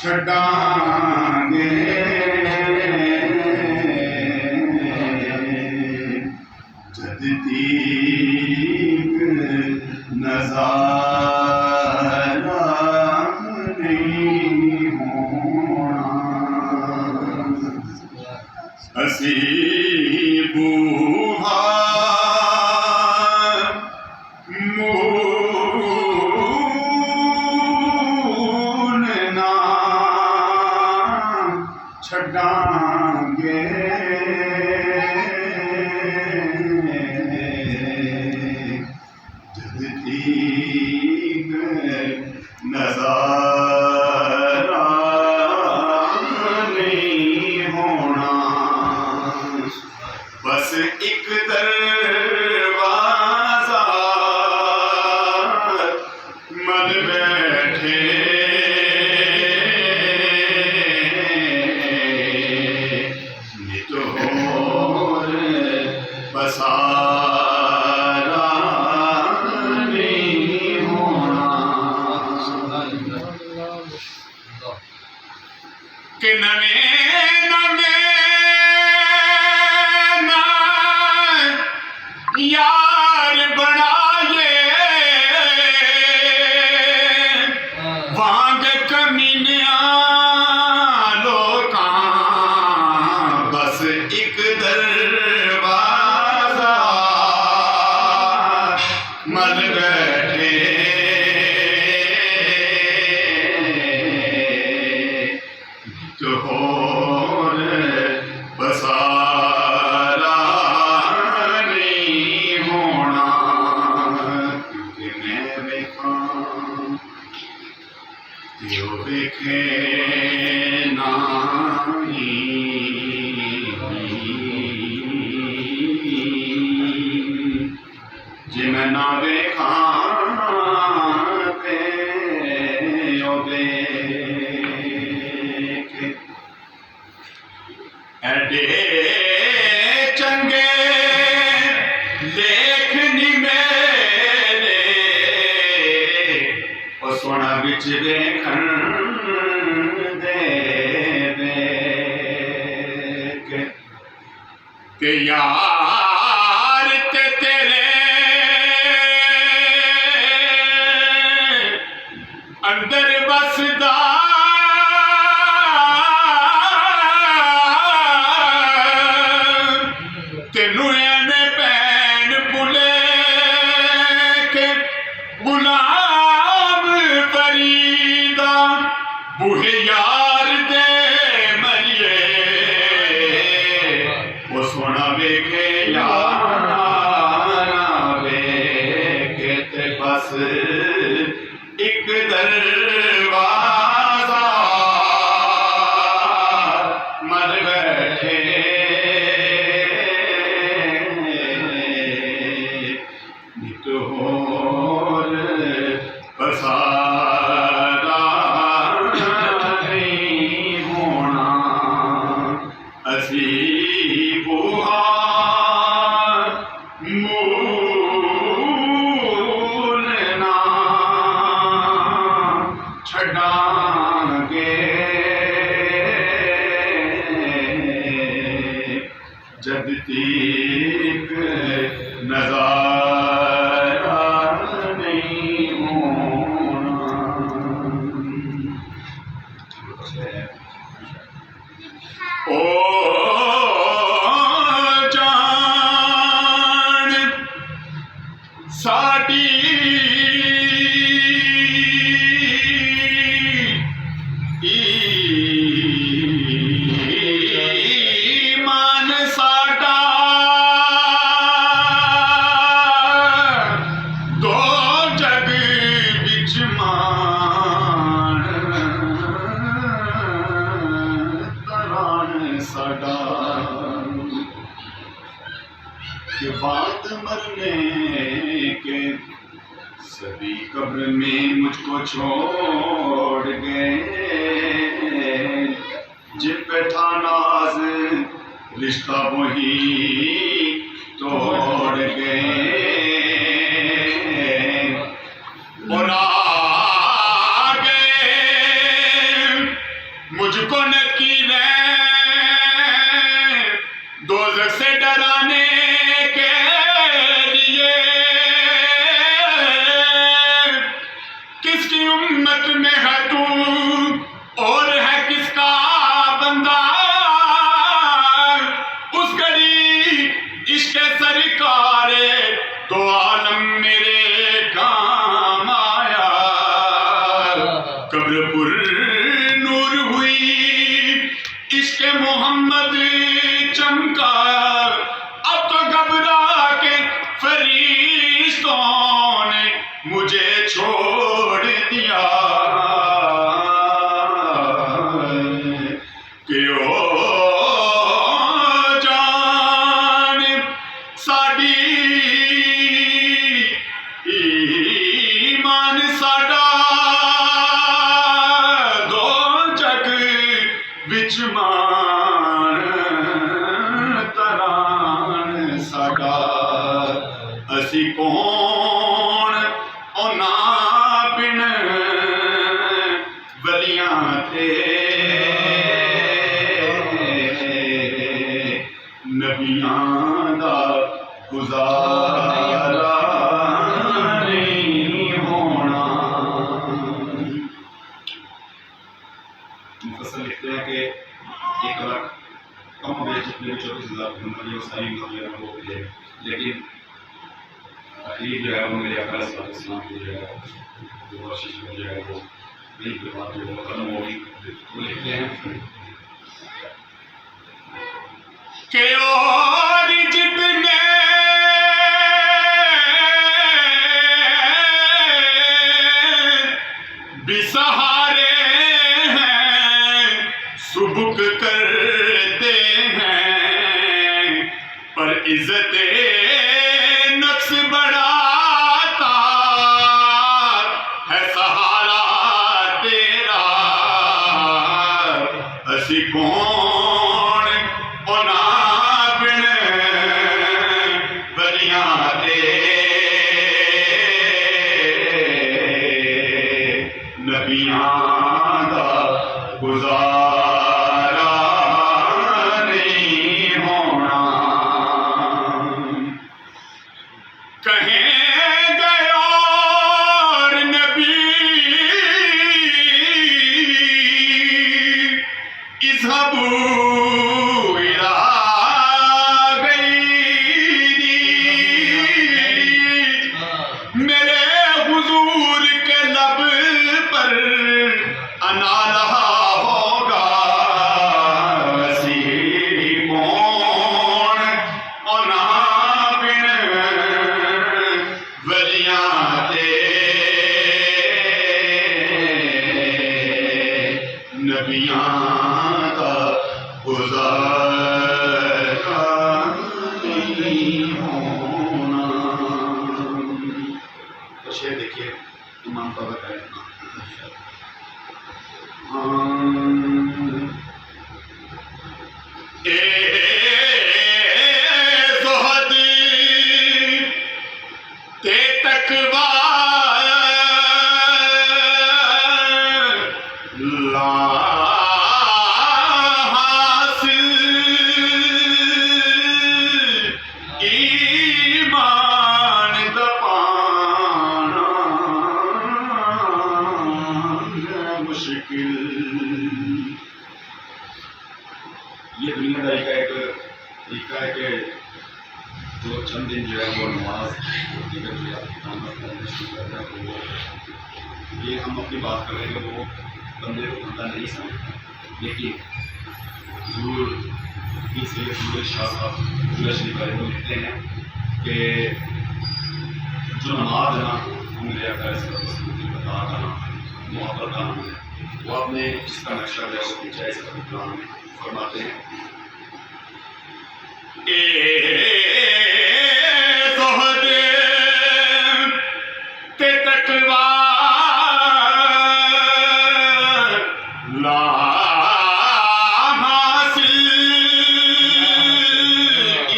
छड़ांगे जद तीक नज़ारा नहीं होना असी बूहा छड़ांगे जद तीक नज़ारा नहीं होना बस एक दरवाज़ा मल बैठे बसारा नहीं होना कि नवे नवे ना यार बनाए वांग कमीनिया लोकां बस एक मल बैठे तो होर बसारा नहीं होना क्योंकि मैं वेखा त्यो वेखे नहीं जे मैं ना वेखा ते ओ वेखे एडे चंगे लेख नी मेरे ओ सोना बिच देखन दे वेखे के यार ते तेरे अंदर बसदा तेनू एवें भैन भुले के गुलाम फरीदा बूहे यार दे मरिए वो सोना वेखे यारा वेखे ते बस एक दरवाज़ा मल बैठे नित होर बसारा नहीं होना असी बूहा छड़ांगे जद तीक नज़ारा नहीं होना ओ जान साडी ईमान साडा दो जग विच मान तरान साडा के बाद मरने के सभी कब्र में मुझको छोड़ गए जिन पे था नाज रिश्ता वही तोड़ गए बुला गए तुझको नकीरें दोज़ख से डराने के लिए किसकी उम्मत में है तू और है किसका बंदा। उस घड़ी इश्क़ सरकारे तो आलम मेरे काम आया। कब्र पुर नूर हुई इश्क़ मोहम्मद चमका। अब तो घबरा के फरिश्तों ने मुझे छोड़ दिया कि ओ जान साडी ईमान साडा दो जग विच मान तरान साडा। असी कौन ओना बिन वलियां ते नबियां दा गुजारा नहीं होना। मुफस्सिर लिखते हैं कि 1 लाख कम बेच जितने 24,000 नबियों सारी नबियों को मिले, लेकिन अखीर जो है वो मेरे आका सल्लल्लाहु अलैहि वसल्लम की जो है वो बख्शिश जो है वो नहीं के बाद जो खत्म हो गई। वो लिखते हैं कि और जितने बेसहारे हैं सुबुक करते हैं, पर इज्जत नक्स बढ़ाता है सहारा तेरा। असी कौन ओना बिन वलियां दे नबियां दा गुजारा नहीं होना। कहें गए और नबी इज़हबू इला गैरी। मेरे हुजूर के लब पर अना रहा होगा। असी कौन ओना बिन वलियां दे नबियां दा गुजारा नहीं होना। तो शेर देखिए इमाम बाबा का ते तकवा ला हासिल ईमान दा पाना मुश्किल। ये दुनियादारी का एक तरीका है कि जो चंद दिन जो है वो नमाज शुरू करता है, तो वो ये हम अपनी बात कर रहे हैं वो बंदे को बंदा नहीं समझता। लेकिन हजूर की सैयद शाह साहब शरीफ लिखते हैं कि जो नमाज है ना वो मेरे आका बता का नाम है, मोहब्बत का नाम है। वो आपने जिसका नक्शा है वो पीछा इसका प्लान में फरमाते हैं ते तकवा ला हासिल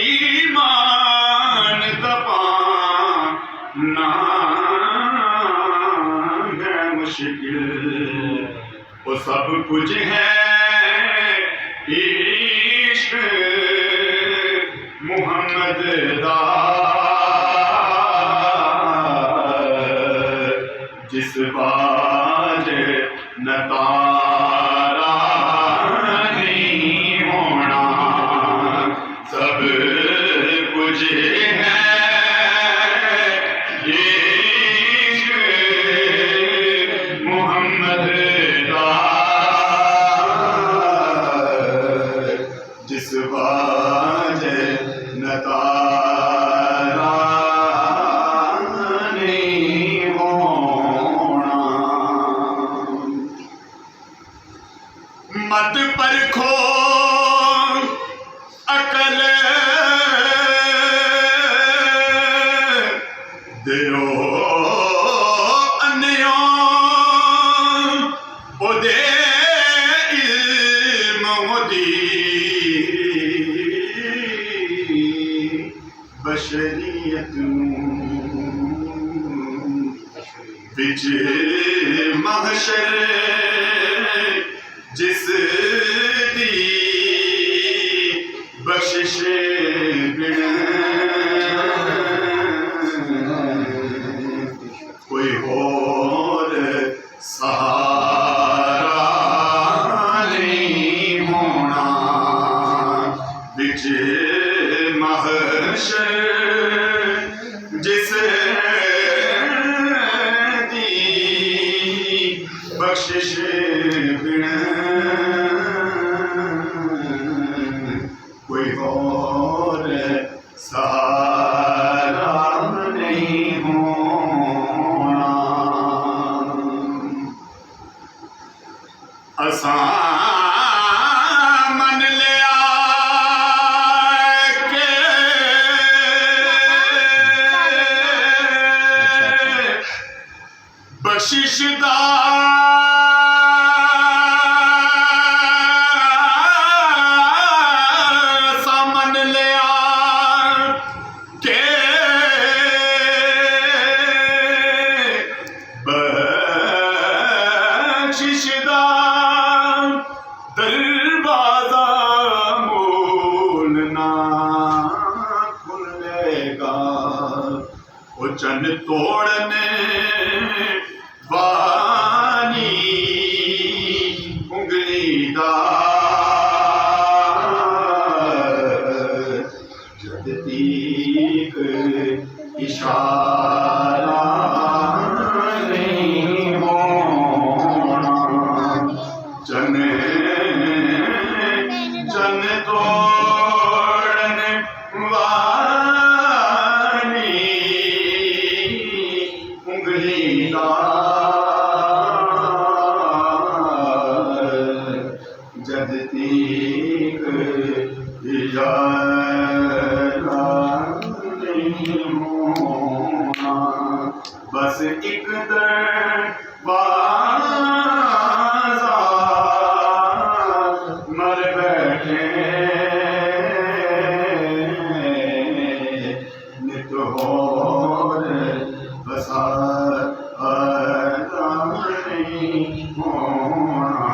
ईमान दपाना है मुश्किल। वो सब कुछ है इश्क मुहम्मद दा जिस बाज न तारा नहीं होना सब कुछ है इश्क मुहम्मद दा जिस बाज न तारा नहीं होना मत परखो अकल दिलो अन्यो ओदे इल्म दी बशरियत विच महशर जिस दी बख्शिश बिन कोई और सहारा नहीं होना बिच महशर जिस दी बख्शिश बिन कोई और सहारा नहीं होना असां मन लिया के बख्शिश दा सामन लिया के बख्शिश दा दरवाजा मोलना खुलेगा वो चन तोड़ने वाली उंगली दा जद तीक इशारा नहीं होना चन चन तोड़ने वाली उंगली दा जद तीक इशारा नहीं होना बस एक दरवाज़ा मर बैठे नित होर बसा नहीं होना